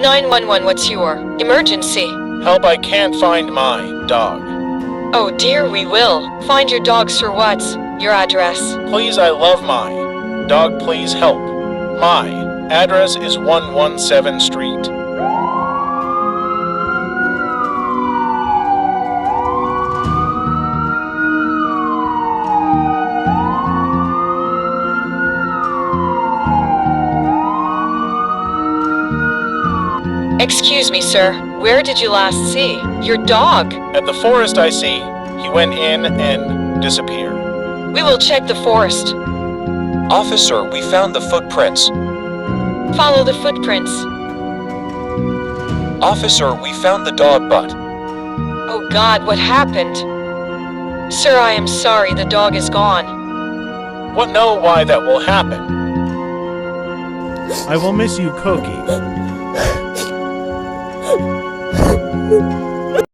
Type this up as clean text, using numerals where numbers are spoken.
911, what's your emergency? Help, I can't find my dog. Oh dear, we will. Find your dog, sir. What's your address? Please, I love my dog, please help. My address is 117 Street. Excuse me, sir. Where did you last see your dog? At the forest, I see. He went in and disappeared. We will check the forest. Officer, we found the footprints. Follow the footprints. Officer, we found the dog butt. Oh God, what happened? Sir, I am sorry, the dog is gone. What know why that will happen? I will miss you, Cookie.